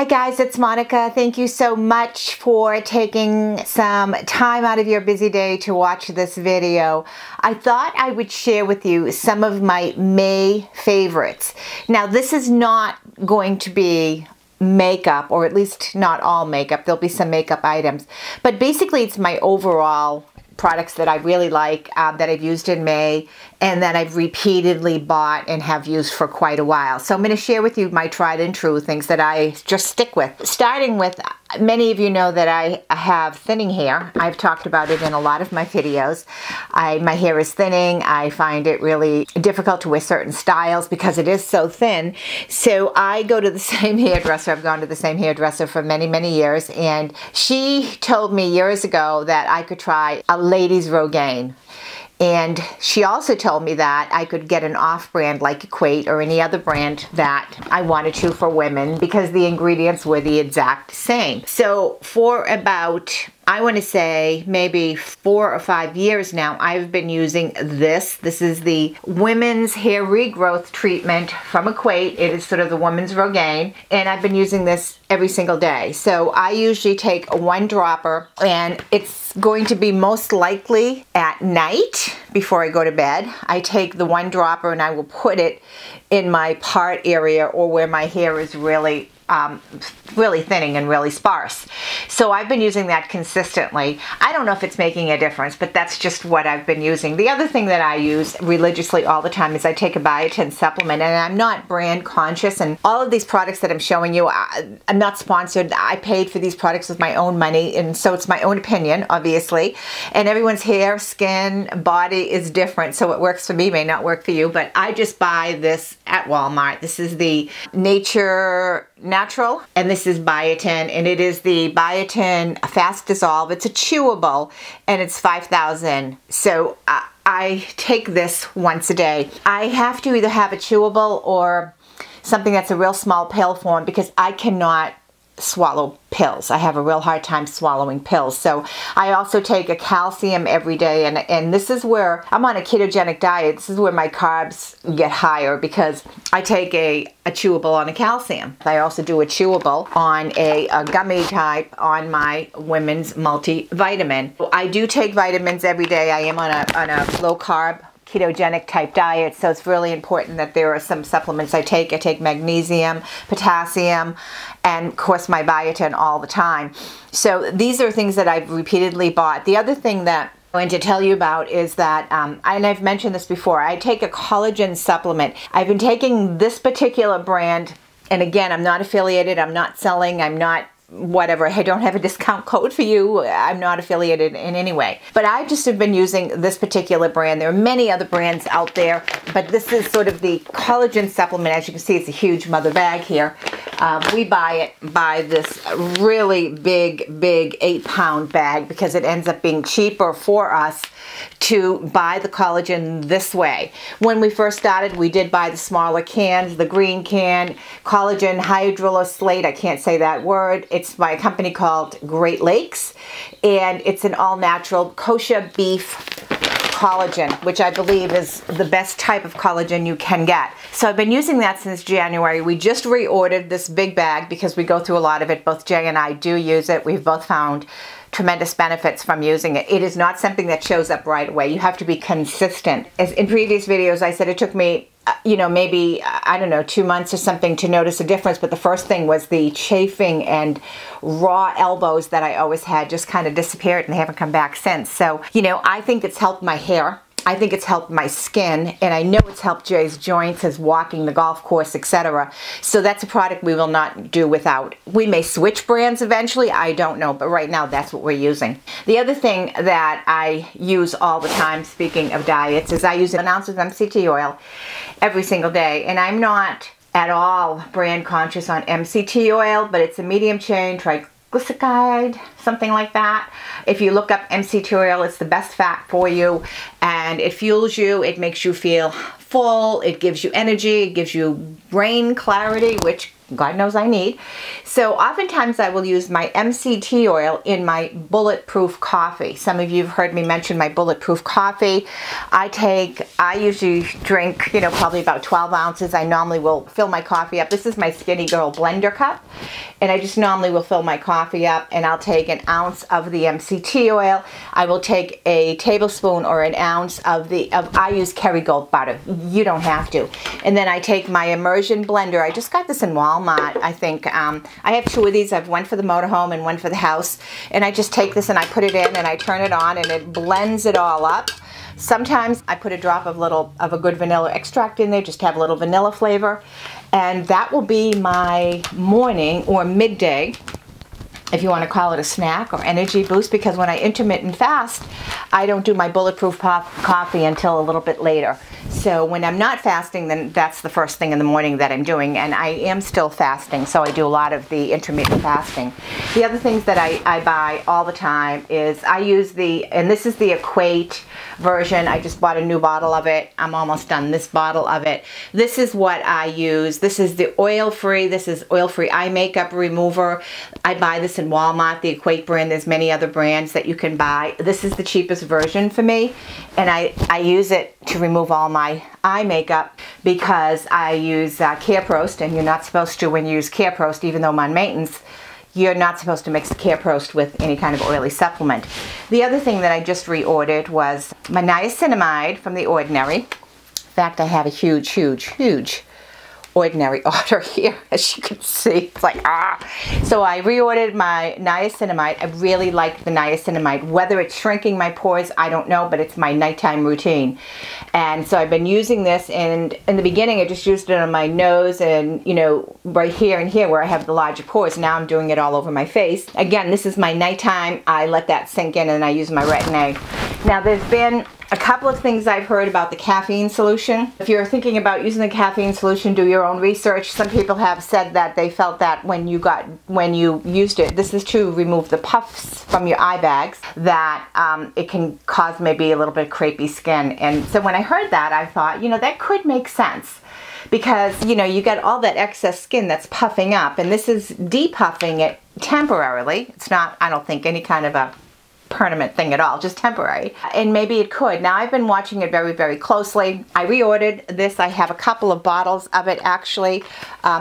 Hi guys, it's Monica. Thank you so much for taking some time out of your busy day to watch this video. I thought I would share with you some of my May favorites. Now this is not going to be makeup, or at least not all makeup. There'll be some makeup items, but basically it's my overall products that I really like, that I've used in May and that I've repeatedly bought and have used for quite a while. So I'm going to share with you my tried and true things that I just stick with. Starting with, many of you know that I have thinning hair. I've talked about it in a lot of my videos. My hair is thinning. I find it really difficult to wear certain styles because it is so thin. So I go to the same hairdresser. I've gone to the same hairdresser for many, many years, and she told me years ago that I could try a ladies Rogaine. And she also told me that I could get an off-brand like Equate or any other brand that I wanted to for women because the ingredients were the exact same. So for about, I want to say maybe 4 or 5 years now, I've been using this. This is the Women's Hair Regrowth Treatment from Equate. It is sort of the women's Rogaine, and I've been using this every single day. So I usually take one dropper, and it's going to be most likely at night before I go to bed. I take the one dropper and I will put it in my part area or where my hair is really thinning and really sparse. So I've been using that consistently. I don't know if it's making a difference, but that's just what I've been using. The other thing that I use religiously all the time is I take a biotin supplement, and I'm not brand conscious, and all of these products that I'm showing you, I'm not sponsored. I paid for these products with my own money, and so it's my own opinion, obviously, and everyone's hair, skin, body is different, so what works for me may not work for you, but I just buy this at Walmart. This is the Natural, and this is biotin, and it is the biotin fast dissolve. It's a chewable, and it's 5,000. So I take this once a day. I have to either have a chewable or something that's a real small pill form because I cannot swallow pills. I have a real hard time swallowing pills. So I also take a calcium every day, and this is where I'm on a ketogenic diet. This is where my carbs get higher because I take a chewable on a calcium. I also do a chewable on a gummy type on my women's multivitamin. I do take vitamins every day. I am on a low carb ketogenic type diet, so it's really important that there are some supplements I take. I take magnesium, potassium, and of course my biotin all the time. So these are things that I've repeatedly bought. The other thing that I'm going to tell you about is that, and I've mentioned this before, I take a collagen supplement. I've been taking this particular brand, and again, I'm not affiliated, I'm not selling, I'm not whatever, I don't have a discount code for you, I'm not affiliated in any way. But I just have been using this particular brand. There are many other brands out there, but this is sort of the collagen supplement. As you can see, it's a huge mother bag here. We buy this really big 8-pound bag because it ends up being cheaper for us to buy the collagen this way. When we first started, we did buy the smaller cans, the green can, collagen hydrolyslate, I can't say that word. It's by a company called Great Lakes, and it's an all-natural kosher beef collagen, which I believe is the best type of collagen you can get. So I've been using that since January. We just reordered this big bag because we go through a lot of it. Both Jay and I do use it. We've both found tremendous benefits from using it. It is not something that shows up right away. You have to be consistent. As in previous videos, I said it took me maybe, I don't know, 2 months or something to notice a difference, but the first thing was the chafing and raw elbows that I always had just kind of disappeared, and they haven't come back since. So, I think it's helped my hair. I think it's helped my skin, and I know it's helped Jay's joints, his walking, the golf course, etc. So that's a product we will not do without. We may switch brands eventually, I don't know, but right now that's what we're using. The other thing that I use all the time, speaking of diets, is I use an ounce of MCT oil every single day, and I'm not at all brand conscious on MCT oil, but it's a medium chain triglyceride, something like that. If you look up MCT oil, it's the best fat for you, and it fuels you, it makes you feel full, it gives you energy, it gives you brain clarity, which God knows I need. So oftentimes I will use my MCT oil in my bulletproof coffee. Some of you have heard me mention my bulletproof coffee. I usually drink, you know, probably about 12 ounces. I normally will fill my coffee up. This is my Skinny Girl blender cup. And I just normally will fill my coffee up, and I'll take an ounce of the MCT oil. I will take a tablespoon or an ounce of I use Kerrygold butter. You don't have to. And then I take my immersion blender. I just got this in Walmart, I think. I have two of these. I have one for the motorhome and one for the house. And I just take this and I put it in and I turn it on and it blends it all up. Sometimes I put a drop of a good vanilla extract in there, just to have a little vanilla flavor. And that will be my morning or midday, if you want to call it a snack or energy boost, because when I intermittent fast, I don't do my bulletproof coffee until a little bit later. So when I'm not fasting, then that's the first thing in the morning that I'm doing, and I am still fasting, so I do a lot of the intermittent fasting. The other things that I buy all the time is I use and this is the Equate version. I just bought a new bottle of it. I'm almost done this bottle of it. This is what I use. This is the oil-free. This is oil-free eye makeup remover. I buy this in Walmart, the Equate brand. There's many other brands that you can buy. This is the cheapest version for me, and I use it to remove all my eye makeup because I use Care Prost, and you're not supposed to, when you use Care Prost, even though I'm on maintenance, you're not supposed to mix the Care Prost with any kind of oily supplement. The other thing that I just reordered was my niacinamide from The Ordinary. In fact, I have a huge, huge, huge Ordinary order here, as you can see. It's like, So I reordered my niacinamide. I really like the niacinamide. Whether it's shrinking my pores, I don't know, but it's my nighttime routine. And so I've been using this, and in the beginning I just used it on my nose and, you know, right here and here where I have the larger pores. Now I'm doing it all over my face. Again, this is my nighttime. I let that sink in and I use my Retin-A. Now there's been a couple of things I've heard about the caffeine solution. If you're thinking about using the caffeine solution, do your own research. Some people have said that they felt that when you used it, this is to remove the puffs from your eye bags, that it can cause maybe a little bit of crepey skin. And so when I heard that, I thought, you know, that could make sense. Because, you know, you got all that excess skin that's puffing up, and this is depuffing it temporarily. It's not, I don't think, any kind of a permanent thing at all, just temporary. And maybe it could. Now I've been watching it very, very closely. I reordered this. I have a couple of bottles of it actually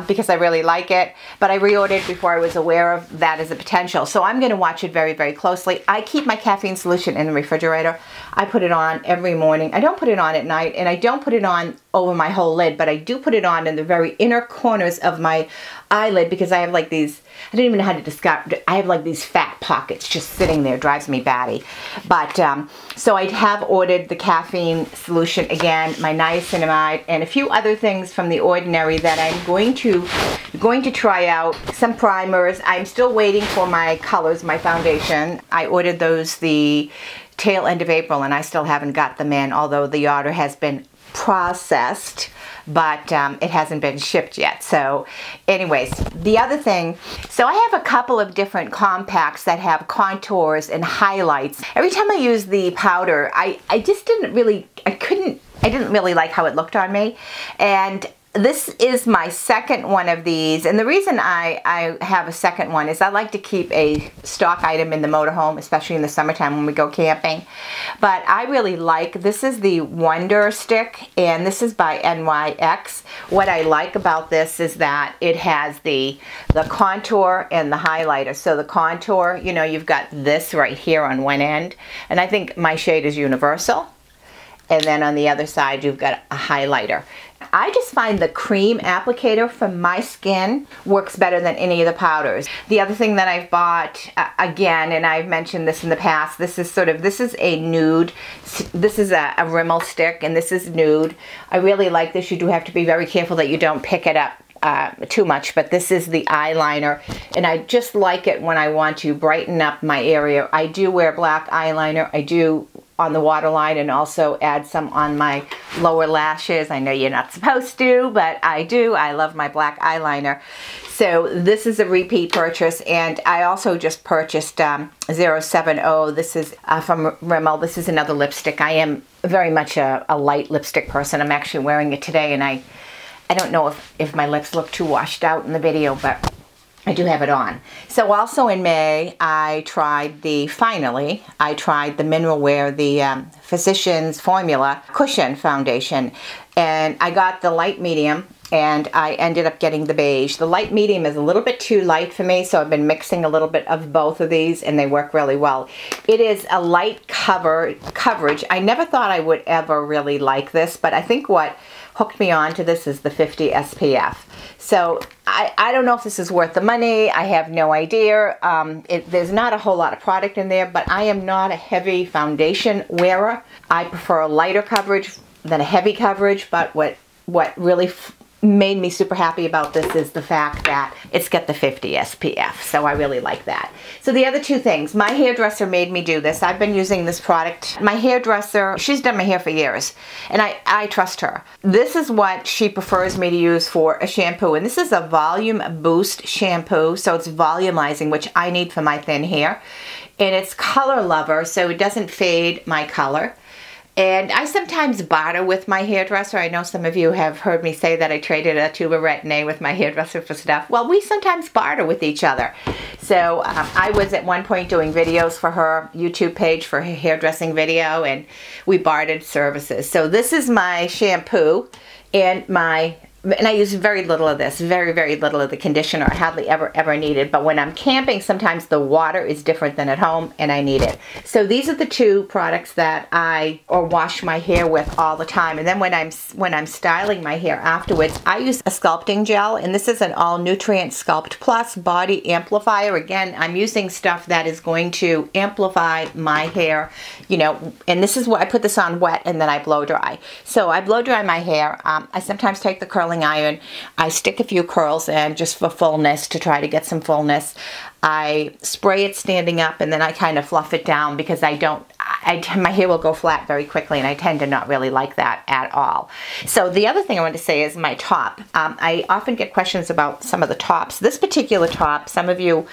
because I really like it, but I reordered before I was aware of that as a potential. So I'm going to watch it very, very closely. I keep my caffeine solution in the refrigerator. I put it on every morning. I don't put it on at night, and I don't put it on over my whole lid, but I do put it on in the very inner corners of my eyelid because I have like these, I don't even know how to describe it. I have like these fat pockets just sitting there. Drives me batty. But so I have ordered the caffeine solution again, my niacinamide, and a few other things from The Ordinary that I'm going to try out. Some primers. I'm still waiting for my colors, my foundation. I ordered those the tail end of April, and I still haven't got them in, although the order has been processed, but it hasn't been shipped yet. So anyways, the other thing, so I have a couple of different compacts that have contours and highlights. Every time I use the powder, I just didn't really like how it looked on me. And this is my second one of these, and the reason I have a second one is I like to keep a stock item in the motorhome, especially in the summertime when we go camping. But I really like, this is the Wonder Stick, and this is by NYX. What I like about this is that it has the contour and the highlighter. So the contour, you know, you've got this right here on one end, and I think my shade is universal. And then on the other side, you've got a highlighter. I just find the cream applicator for my skin works better than any of the powders. The other thing that I've bought, again, and I've mentioned this in the past, this is a nude, this is a Rimmel stick, and this is nude. I really like this. You do have to be very careful that you don't pick it up too much, but this is the eyeliner, and I just like it when I want to brighten up my area. I do wear black eyeliner. I do on the waterline, and also add some on my lower lashes. I know you're not supposed to, but I do. I love my black eyeliner. So this is a repeat purchase, and I also just purchased 070. This is from Rimmel. This is another lipstick. I am very much a light lipstick person. I'm actually wearing it today, and I don't know if my lips look too washed out in the video, but I do have it on. So also in May, I tried I tried the Mineral Wear, the Physicians Formula Cushion Foundation. And I got the light medium, and I ended up getting the beige. The light medium is a little bit too light for me, so I've been mixing a little bit of both of these, and they work really well. It is a light coverage. I never thought I would ever really like this, but I think what hooked me on to this is the 50 SPF. So I don't know if this is worth the money. I have no idea. There's not a whole lot of product in there, but I am not a heavy foundation wearer. I prefer a lighter coverage than a heavy coverage, but what really made me super happy about this is the fact that it's got the 50 SPF, so I really like that. So the other two things, my hairdresser made me do this. I've been using this product. My hairdresser, she's done my hair for years, and I trust her. This is what she prefers me to use for a shampoo, and this is a volume boost shampoo, so it's volumizing, which I need for my thin hair, and it's color lover, so it doesn't fade my color. And I sometimes barter with my hairdresser. I know some of you have heard me say that I traded a tube of Retin-A with my hairdresser for stuff. Well, we sometimes barter with each other. So I was at one point doing videos for her YouTube page for her hairdressing video, and we bartered services. So this is my shampoo and I use very little of this, very, very little of the conditioner. I hardly ever need it. But when I'm camping, sometimes the water is different than at home, and I need it. So these are the two products that I wash my hair with all the time. And then when I'm styling my hair afterwards, I use a sculpting gel, and this is an all nutrient Sculpt Plus body amplifier. Again, I'm using stuff that is going to amplify my hair, you know. And this is what I put this on wet, and then I blow dry. So I blow dry my hair. I sometimes take the curling iron, I stick a few curls in just for fullness, to try to get some fullness. I spray it standing up, and then I kind of fluff it down, because my hair will go flat very quickly, and I tend to not really like that at all. So the other thing I want to say is my top. I often get questions about some of the tops. This particular top, some of you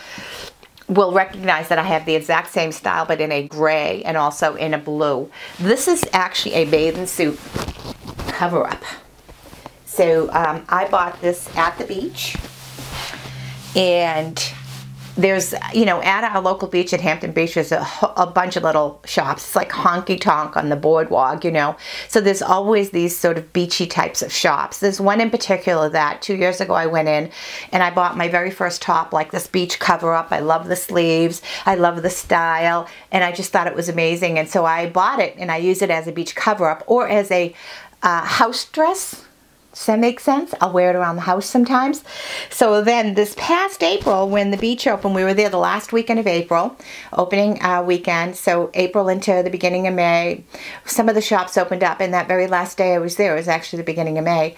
will recognize that I have the exact same style, but in a gray and also in a blue. This is actually a bathing suit cover-up. So I bought this at the beach, and there's, you know, at our local beach at Hampton Beach, there's a bunch of little shops. It's like honky tonk on the boardwalk, you know. So there's always these sort of beachy types of shops. There's one in particular that 2 years ago I went in, and I bought my very first top, like this beach cover up. I love the sleeves, I love the style, and I just thought it was amazing. And so I bought it, and I use it as a beach cover up or as a house dress. Does that make sense? I'll wear it around the house sometimes. So then this past April, when the beach opened, we were there the last weekend of April, opening weekend, so April into the beginning of May. Some of the shops opened up, and that very last day I was there, it was actually the beginning of May,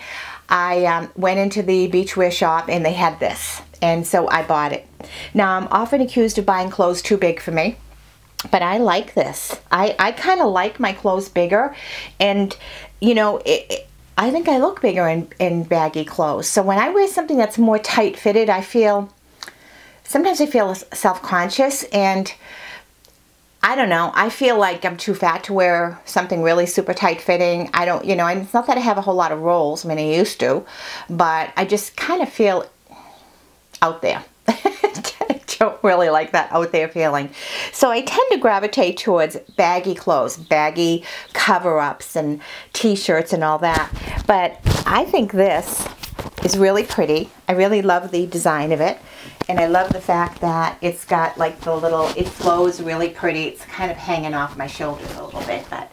I went into the beachwear shop, and they had this, and so I bought it. Now, I'm often accused of buying clothes too big for me, but I like this. I kind of like my clothes bigger, and, you know, I think I look bigger in baggy clothes. So when I wear something that's more tight-fitted, sometimes I feel self-conscious, and I don't know, I feel like I'm too fat to wear something really super tight-fitting. I don't, you know, and it's not that I have a whole lot of rolls. I mean, I used to, but I just kind of feel out there. Don't really like that out there feeling. So I tend to gravitate towards baggy clothes, baggy cover-ups and t-shirts and all that. But I think this is really pretty. I really love the design of it. And I love the fact that it's got like the little, it flows really pretty. It's kind of hanging off my shoulders a little bit, but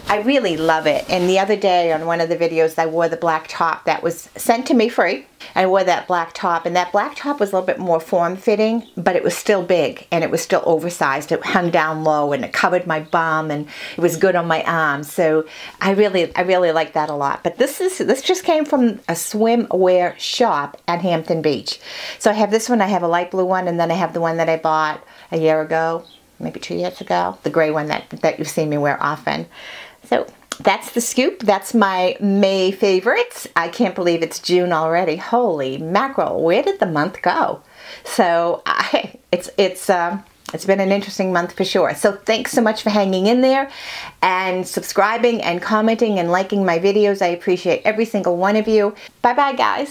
I really love it. And the other day on one of the videos, I wore the black top that was sent to me free. I wore that black top, and that black top was a little bit more form-fitting, but it was still big, and it was still oversized. It hung down low, and it covered my bum, and it was good on my arms. So I really like that a lot. But this just came from a swimwear shop at Hampton Beach. So I have this one. I have a light blue one, and then I have the one that I bought a year ago, maybe 2 years ago, the gray one that you've seen me wear often. So that's the scoop. That's my May favorites. I can't believe it's June already. Holy mackerel, where did the month go? So it's It's been an interesting month for sure. So thanks so much for hanging in there and subscribing and commenting and liking my videos. I appreciate every single one of you. Bye bye, guys.